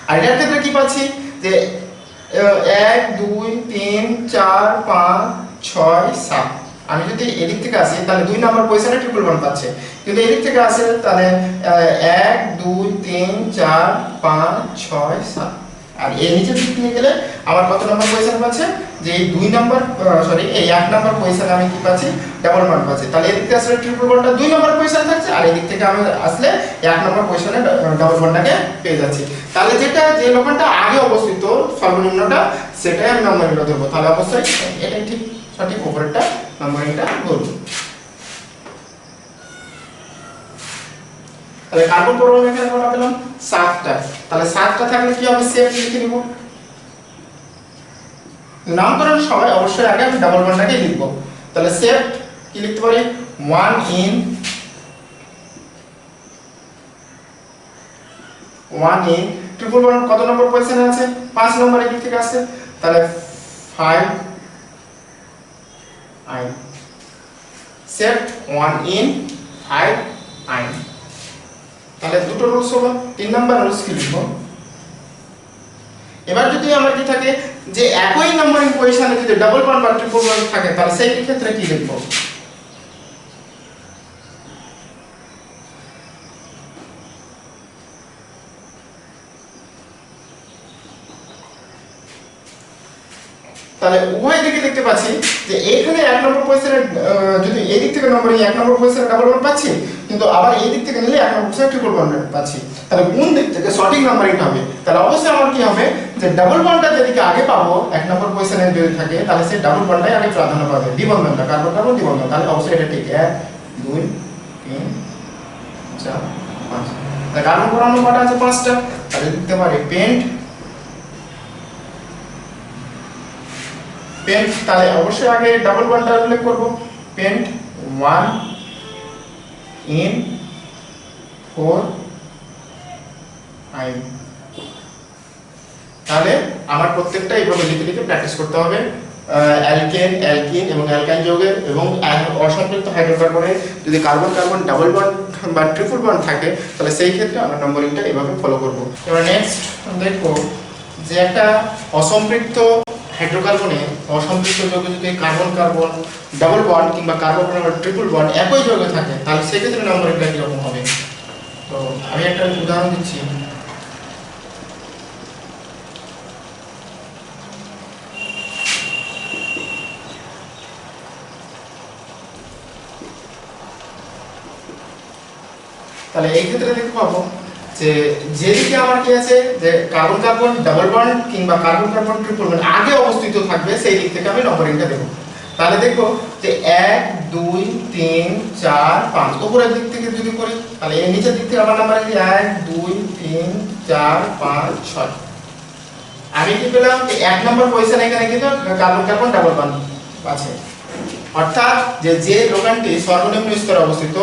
আর এটার ক্ষেত্রে কি পাচ্ছি যে 1 2 3 4 5 6 7, আমি যদি এদিক থেকে আসি তাহলে 2 নাম্বার পজিশনে ট্রিপল ওয়ান পাচ্ছে, কিন্তু এদিক থেকে আসে তাহলে 1 2 3 4 5 6 7, আর এই নিচের দিক নিয়ে গেলে আমার কত নম্বর পজিশন পাচ্ছে, যে এই 2 নাম্বার সরি এই 1 নাম্বার পজিশনে আমি কি পাচ্ছি, ডাবল বন্ড পাচ্ছি। তাহলে এদিক থেকে আসলে ট্রিপল বন্ডটা 2 নাম্বার পজিশনে থাকছে, আর এদিক থেকে আমি আসলে 1 নাম্বার পজিশনে ডাবল বন্ডটাকে পেয়ে যাচ্ছি। তাহলে যেটা যে লোকটা আগে অবস্থিত সর্বনিম্নটা সেটাই আমি নম্বরিংটা দেবো। তাহলে অবশ্যই এটাই ঠিক সঠিক, উপরেরটা নম্বরিংটা করব। তাহলে কার্বন পরমাণু এখানে কত পেলাম, 7টা। তাহলে 7টা থাকলে কি হবে, সেফ লিখে নিব। নামকরণের সময় অবশ্যই আগে আমি ডাবল বন্ডটাকে লিখব। তাহলে সেফ কি লিখতে পারি, 1 ইন 1 ইন, ট্রিপল বন্ড কত নম্বর পজিশনে আছে, 5 নম্বরে দিক থেকে আসছে, তাহলে 5 আইন, সেফ 1 ইন 5 আইন। তাহলে দুটো রুলস হলো, 3 নাম্বার রুলস কি লিখব। এবার যদি আমার কি থাকে যে একই নম্বরিং পজিশনে যদি ডাবল বন্ড বা ট্রিপল বন্ড থাকে তাহলে সেই ক্ষেত্রে কি লিখব, তাহলে উভয় দিকে দেখতে পাচ্ছি যে এইখানে 1 নম্বর পজিশনে যদি এই দিক থেকে নম্বরিং 1 নম্বর পজিশনে ডাবল বন্ড পাচ্ছি, কিন্তু আবার এই দিক থেকে নিলে 1 নম্বর পজিশনে ট্রিপল বন্ড পাচ্ছি। তাহলে কোন দিক থেকে সঠিক নম্বরিংটা হবে, তাহলে অবশ্যই আমার কি হবে যে ডাবল বন্ডটা যেদিকে আগে পাবো 1 নম্বর পজিশনে যদি থাকে তাহলে সেই ডাবল বন্ডটাই আগে প্রাধান্য পাবে, দ্বিবন্ধনটা কার্বন কার্বন দ্বিবন্ধন। তাহলে অবশ্যই এটা ঠিক 1 2 3 4 5। তাহলে কার্বন পরমাণু কটা আছে, 5টা। তাহলে লিখতে পারি পেন্ট, পেন্ট। তাহলে অবশ্যই আগে ডাবল বন্ডটা উল্লেখ করব, পেন্ট 1 ইন 4 আইন। তাহলে আমার প্রত্যেকটা এইভাবে লিখে লিখে প্র্যাকটিস করতে হবে। অ্যালকেন, অ্যালকিন এবং অ্যালকাইন যৌগের এবং অসম্পৃক্ত হাইড্রোকার্বনের যদি কার্বন কার্বন ডাবল বন্ড বা ট্রিপল বন্ড থাকে তাহলে সেই ক্ষেত্রে আমরা নম্বরিংটা এইভাবে ফলো করব। এবার নেক্সট দেখো যে একটা অসম্পৃক্ত হাইড্রোকার্বনে অসম্পৃক্ত যৌগ যদি কার্বন কার্বন ডাবল বন্ড কিংবা কার্বন কার্বন ট্রিপল বন্ড একই যৌগে থাকে তাহলে সেই ক্ষেত্রে নম্বরিংটা কিরকম হবে। তো আমি একটা উদাহরণ দিচ্ছি। তাহলে এই ক্ষেত্রে দেখতে পাবো যে যেদিকে আমার কি আছে যে কার্বন কার্বন ডাবল বন্ড কিংবা কার্বন কার্বন ট্রিপল বন্ড আগে অবস্থিত থাকবে সেই দিক থেকে আমি নম্বরিংটা দেব। তাহলে দেখবো যে 1 2 3 4 5 উপরের দিক থেকে যদি করি তাহলে এই নিচের দিক থেকে আমার নাম্বার আছে 1 2 3 4 5 6। আমি কি পেলাম যে 1 নম্বর পজিশন এখানে কিন্তু কার্বন কার্বন ডাবল বন্ড আছে, অর্থাৎ যে লোকানটি সর্বনিম্ন স্তরে অবস্থিত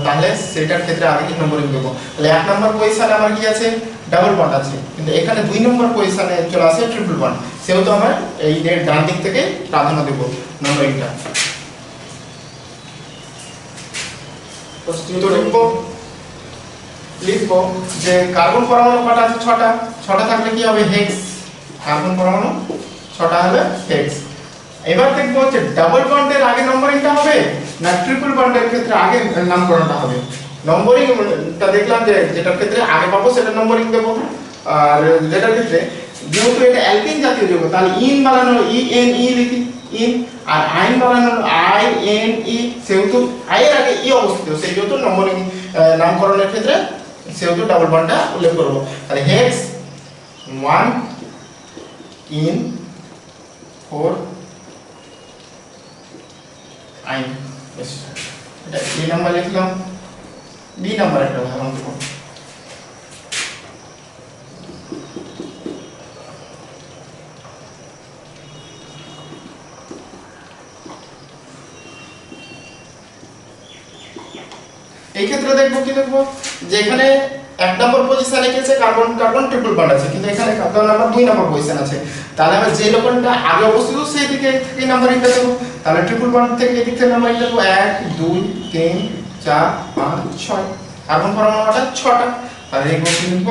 তাহলে সেটার ক্ষেত্রে আগে কি নম্বরিং দেব। তাহলে 1 নম্বর পজিশনে আমার কি আছে ডাবল বন্ড আছে, কিন্তু এখানে 2 নম্বর পজিশনে চলে আসে ট্রিপল বন্ড, সেহেতু আমরা এই ডান দিক থেকে প্রাধান্য দেব নম্বরিংটা। তো লিখবো যে কার্বন পরমাণু কটা আছে 6টা, 6টা থাকলে কি হবে হেক্স, কার্বন পরমাণু 6টা হলে হেক্স। এবার দেখবো যে ডাবল বন্ডের আগে নম্বরিংটা হবে না ট্রিপল বন্ডের ক্ষেত্রে আগে নামকরণটা হবে। নম্বরিংটা দেখলাম যে যেটার ক্ষেত্রে আগে পাবো সেটা নম্বরিং দেব, আর যেটার ক্ষেত্রে যেহেতু এটা অ্যালকিন জাতীয় যৌগ তাহলে ইন বানানো ই লিখি ইন, আর আইন বানানো INE, সেহেতু আই এর আগে ই অবস্থিত সেই যেহেতু নম্বরিং নামকরণের ক্ষেত্রে সেহেতু ডাবল বন্ডটা উল্লেখ করব। তাহলে হেক্স 1 ইন 4 আইন, বেশ এটা এ নাম্বার লিখলাম। বি নাম্বার একটা উদাহরণ দেব। এই ক্ষেত্রে দেখবো কি দেখবো যে এখানে 1 নম্বর পজিশনে লিখেছে কার্বন কার্বন ট্রিপল বন্ড আছে, কিন্তু এখানে কার্বন নাম্বার 2 নম্বর পজিশন আছে, তাহলে আমরা যে লোকানটা আগে অবস্থিত সেই দিকে থেকে নাম্বারিংটা দেব। তাহলে ট্রিপল বন্ড থেকে এই দিক থেকে নাম্বারিংটা দেব 1 2 3 4 5 6, কার্বন পরমাণুটা 6টা। তাহলে এই কি লিখব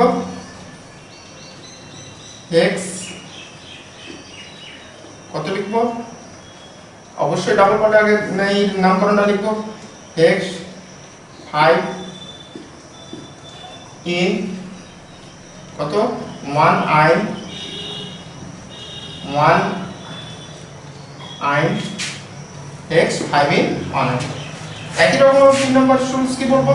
হেক্স কত লিখব, অবশ্যই ডাবল বন্ড আগে এই নামকরণটা লিখব হেক্স 5 ইন কত 1 আইন 1 আইন হেক্স 5 ইন 1 আইন। একই রকম 3 নম্বর রুলস কি বলবো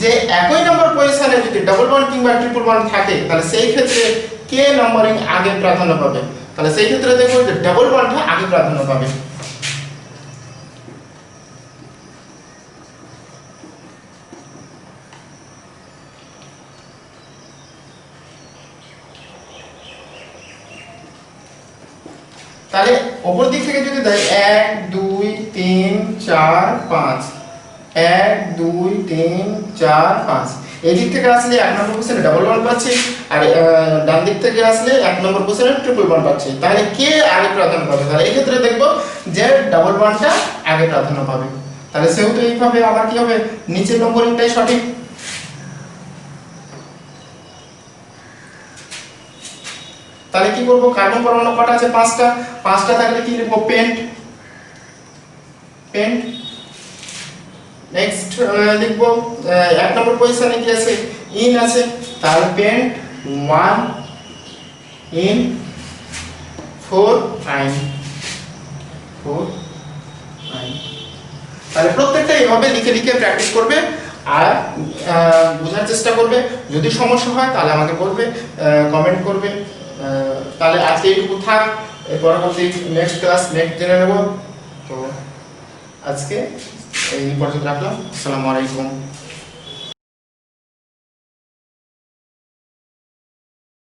যে একই নম্বর পজিশনে যদি ডাবল বন্ড কিংবা ট্রিপল বন্ড থাকে তাহলে সেই ক্ষেত্রে কে নম্বরিং আগে প্রাধান্য পাবে, তাহলে সেই ক্ষেত্রে দেখো যে ডাবল বন্ডটা আগে প্রাধান্য পাবে। তাহলে উপর দিক থেকে যদি দেয় 1 2 3 4 5 1 2 3 4 5, এই দিক থেকে আসলে 1 নম্বর পজিশনে ডাবল বন্ড পাচ্ছি, আর ডান দিক থেকে আসলে 1 নম্বর পজিশনে ট্রিপল বন্ড পাচ্ছি, তাহলে কে আগে প্রাধান্য পাবে, তাহলে এই ক্ষেত্রে দেখব যে ডাবল বন্ডটা আগে প্রাধান্য পাবে। তাহলে সেহেতু এইভাবে আবার কি হবে নিচের নম্বরিংটাই সঠিক। তাহলে কি করব কার্বন পরমাণু কটা আছে 5টা, 5টা থাকলে কি লিখব পেন্ট পেন্ট। নেক্সট লিখব 1 নম্বর পজিশনে কি আছে ইন আছে, তাহলে পেন্ট 1 ইন 4 আইন 4 আইন। তাহলে প্রত্যেকটা এইভাবে লিখে লিখে প্র্যাকটিস করবে আর বোঝার চেষ্টা করবে। যদি সমস্যা হয় তাহলে আমাকে বলবে, কমেন্ট করবে। তাহলে আজকে এইটুকু থাক, পরবর্তী নেক্সট ক্লাস নেক্সট জেনে নেব। তো আজকে এই পর্যন্ত রাখলাম। আসসালামু আলাইকুম।